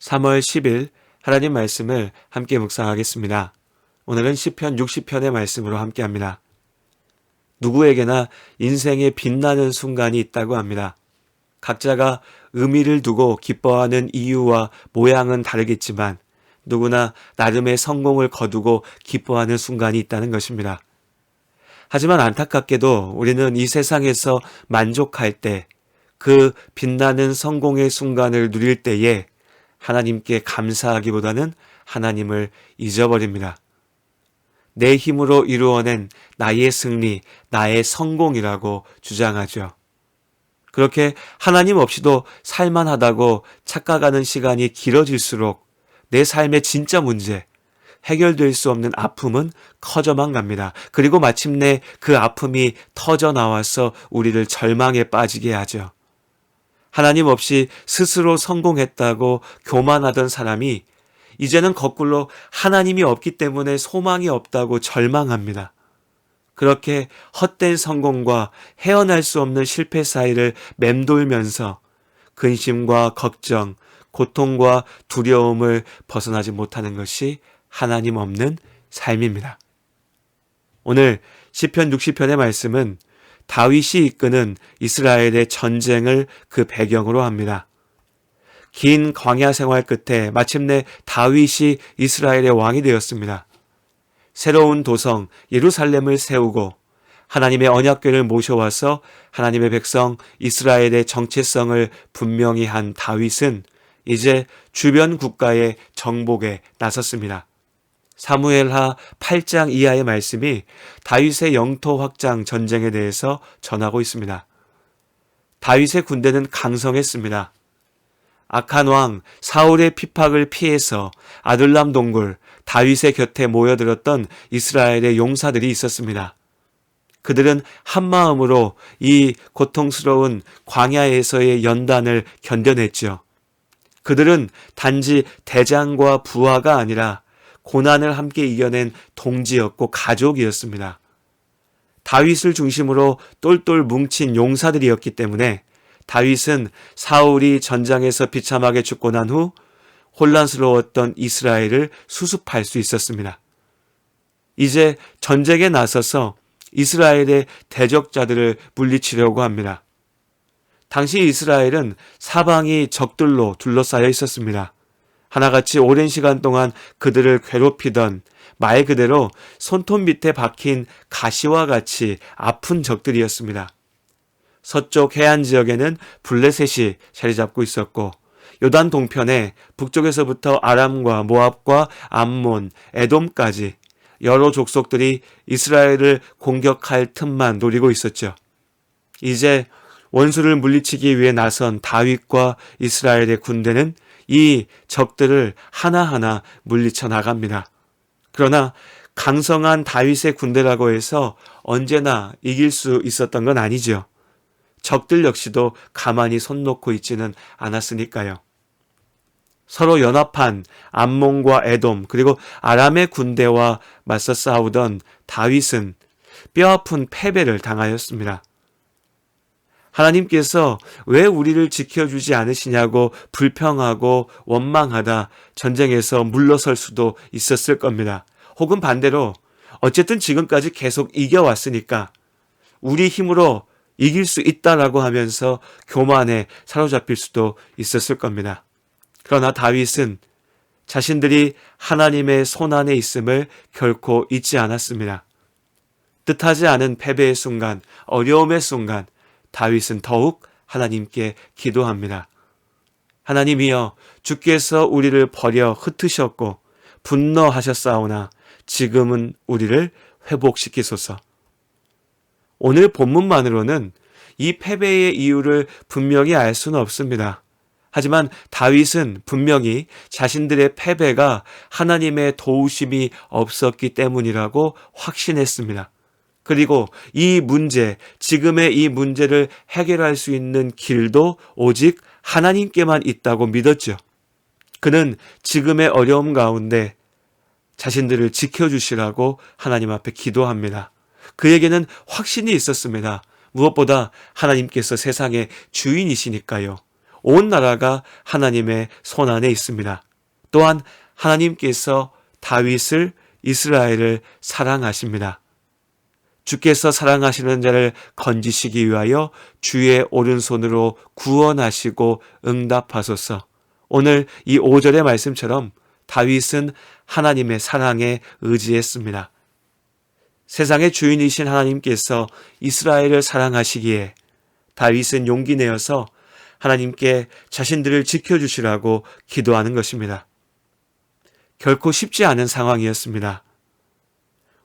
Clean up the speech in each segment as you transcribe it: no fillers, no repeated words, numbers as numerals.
3월 10일 하나님 말씀을 함께 묵상하겠습니다. 오늘은 시편 60편의 말씀으로 함께합니다. 누구에게나 인생에 빛나는 순간이 있다고 합니다. 각자가 의미를 두고 기뻐하는 이유와 모양은 다르겠지만 누구나 나름의 성공을 거두고 기뻐하는 순간이 있다는 것입니다. 하지만 안타깝게도 우리는 이 세상에서 만족할 때, 그 빛나는 성공의 순간을 누릴 때에 하나님께 감사하기보다는 하나님을 잊어버립니다. 내 힘으로 이루어낸 나의 승리, 나의 성공이라고 주장하죠. 그렇게 하나님 없이도 살만하다고 착각하는 시간이 길어질수록 내 삶의 진짜 문제, 해결될 수 없는 아픔은 커져만 갑니다. 그리고 마침내 그 아픔이 터져 나와서 우리를 절망에 빠지게 하죠. 하나님 없이 스스로 성공했다고 교만하던 사람이 이제는 거꾸로 하나님이 없기 때문에 소망이 없다고 절망합니다. 그렇게 헛된 성공과 헤어날 수 없는 실패 사이를 맴돌면서 근심과 걱정, 고통과 두려움을 벗어나지 못하는 것이 하나님 없는 삶입니다. 오늘 시편 60편의 말씀은 다윗이 이끄는 이스라엘의 전쟁을 그 배경으로 합니다. 긴 광야 생활 끝에 마침내 다윗이 이스라엘의 왕이 되었습니다. 새로운 도성 예루살렘을 세우고 하나님의 언약궤를 모셔와서 하나님의 백성 이스라엘의 정체성을 분명히 한 다윗은 이제 주변 국가의 정복에 나섰습니다. 사무엘하 8장 이하의 말씀이 다윗의 영토 확장 전쟁에 대해서 전하고 있습니다. 다윗의 군대는 강성했습니다. 악한 왕 사울의 핍박을 피해서 아둘람 동굴 다윗의 곁에 모여들었던 이스라엘의 용사들이 있었습니다. 그들은 한마음으로 이 고통스러운 광야에서의 연단을 견뎌냈죠. 그들은 단지 대장과 부하가 아니라 고난을 함께 이겨낸 동지였고 가족이었습니다. 다윗을 중심으로 똘똘 뭉친 용사들이었기 때문에 다윗은 사울이 전장에서 비참하게 죽고 난 후 혼란스러웠던 이스라엘을 수습할 수 있었습니다. 이제 전쟁에 나서서 이스라엘의 대적자들을 물리치려고 합니다. 당시 이스라엘은 사방이 적들로 둘러싸여 있었습니다. 하나같이 오랜 시간 동안 그들을 괴롭히던 말 그대로 손톱 밑에 박힌 가시와 같이 아픈 적들이었습니다. 서쪽 해안 지역에는 블레셋이 자리 잡고 있었고 요단 동편에 북쪽에서부터 아람과 모압과 암몬, 에돔까지 여러 족속들이 이스라엘을 공격할 틈만 노리고 있었죠. 이제 원수를 물리치기 위해 나선 다윗과 이스라엘의 군대는 이 적들을 하나하나 물리쳐 나갑니다. 그러나 강성한 다윗의 군대라고 해서 언제나 이길 수 있었던 건 아니죠. 적들 역시도 가만히 손 놓고 있지는 않았으니까요. 서로 연합한 암몬과 에돔 그리고 아람의 군대와 맞서 싸우던 다윗은 뼈아픈 패배를 당하였습니다. 하나님께서 왜 우리를 지켜주지 않으시냐고 불평하고 원망하다 전쟁에서 물러설 수도 있었을 겁니다. 혹은 반대로 어쨌든 지금까지 계속 이겨왔으니까 우리 힘으로 이길 수 있다라고 하면서 교만에 사로잡힐 수도 있었을 겁니다. 그러나 다윗은 자신들이 하나님의 손안에 있음을 결코 잊지 않았습니다. 뜻하지 않은 패배의 순간, 어려움의 순간 다윗은 더욱 하나님께 기도합니다. 하나님이여, 주께서 우리를 버려 흩으셨고 분노하셨사오나 지금은 우리를 회복시키소서. 오늘 본문만으로는 이 패배의 이유를 분명히 알 수는 없습니다. 하지만 다윗은 분명히 자신들의 패배가 하나님의 도우심이 없었기 때문이라고 확신했습니다. 그리고 이 문제, 지금의 이 문제를 해결할 수 있는 길도 오직 하나님께만 있다고 믿었죠. 그는 지금의 어려움 가운데 자신들을 지켜주시라고 하나님 앞에 기도합니다. 그에게는 확신이 있었습니다. 무엇보다 하나님께서 세상의 주인이시니까요. 온 나라가 하나님의 손안에 있습니다. 또한 하나님께서 다윗을 이스라엘을 사랑하십니다. 주께서 사랑하시는 자를 건지시기 위하여 주의 오른손으로 구원하시고 응답하소서. 오늘 이 5절의 말씀처럼 다윗은 하나님의 사랑에 의지했습니다. 세상의 주인이신 하나님께서 이스라엘을 사랑하시기에 다윗은 용기 내어서 하나님께 자신들을 지켜주시라고 기도하는 것입니다. 결코 쉽지 않은 상황이었습니다.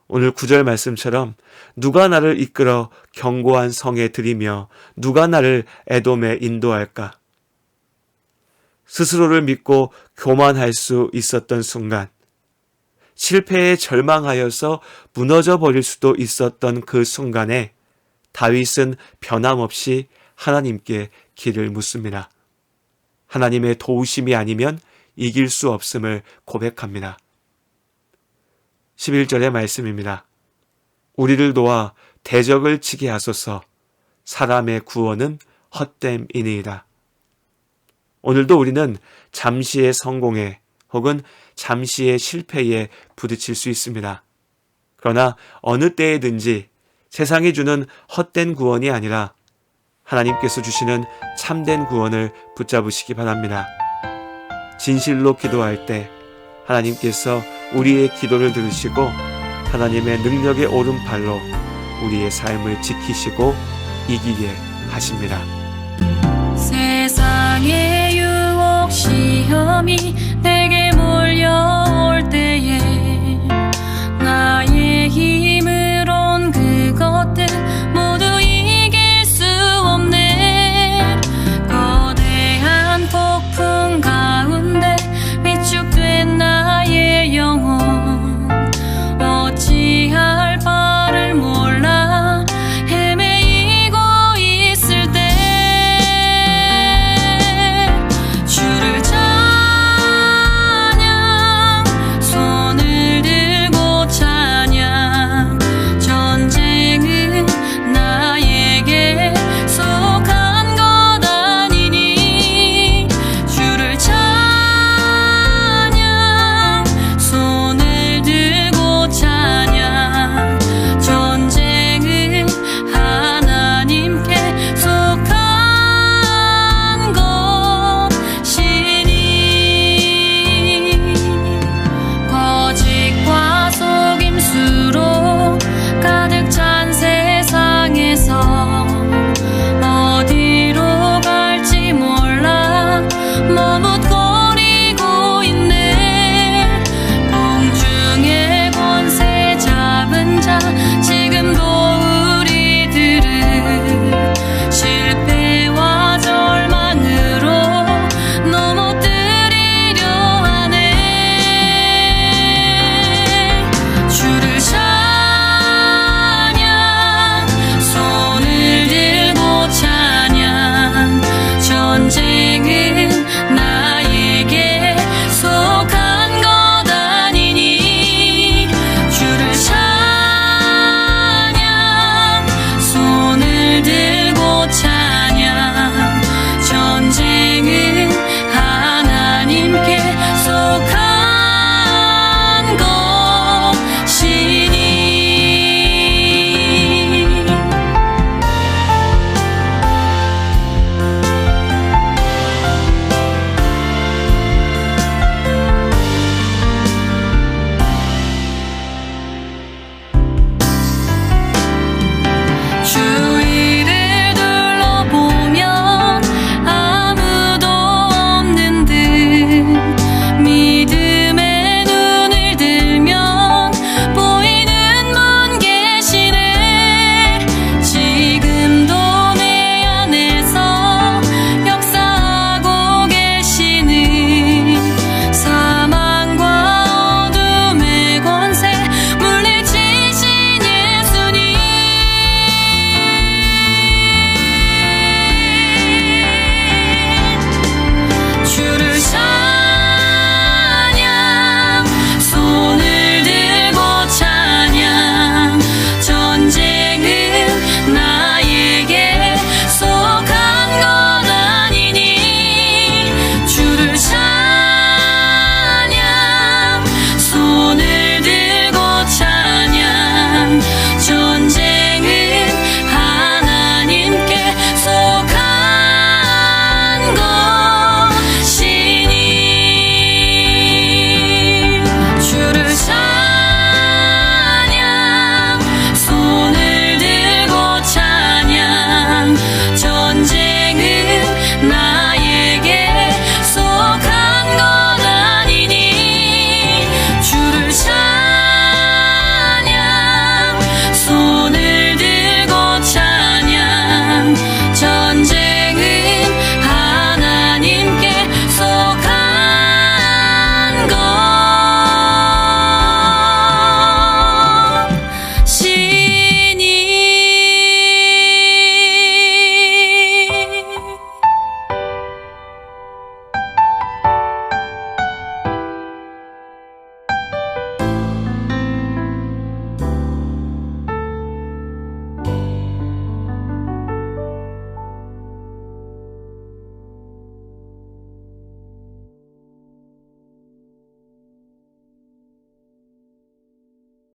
오늘 9절 말씀처럼 누가 나를 이끌어 견고한 성에 들이며 누가 나를 에돔에 인도할까? 스스로를 믿고 교만할 수 있었던 순간, 실패에 절망하여서 무너져 버릴 수도 있었던 그 순간에 다윗은 변함없이 하나님께 길을 묻습니다. 하나님의 도우심이 아니면 이길 수 없음을 고백합니다. 11절의 말씀입니다. 우리를 도와 대적을 치게 하소서. 사람의 구원은 헛됨이니이다. 오늘도 우리는 잠시의 성공에 혹은 잠시의 실패에 부딪힐 수 있습니다. 그러나 어느 때에든지 세상이 주는 헛된 구원이 아니라 하나님께서 주시는 참된 구원을 붙잡으시기 바랍니다. 진실로 기도할 때 하나님께서 우리의 기도를 들으시고 하나님의 능력의 오른팔로 우리의 삶을 지키시고 이기게 하십니다. 세상의 유혹 시험이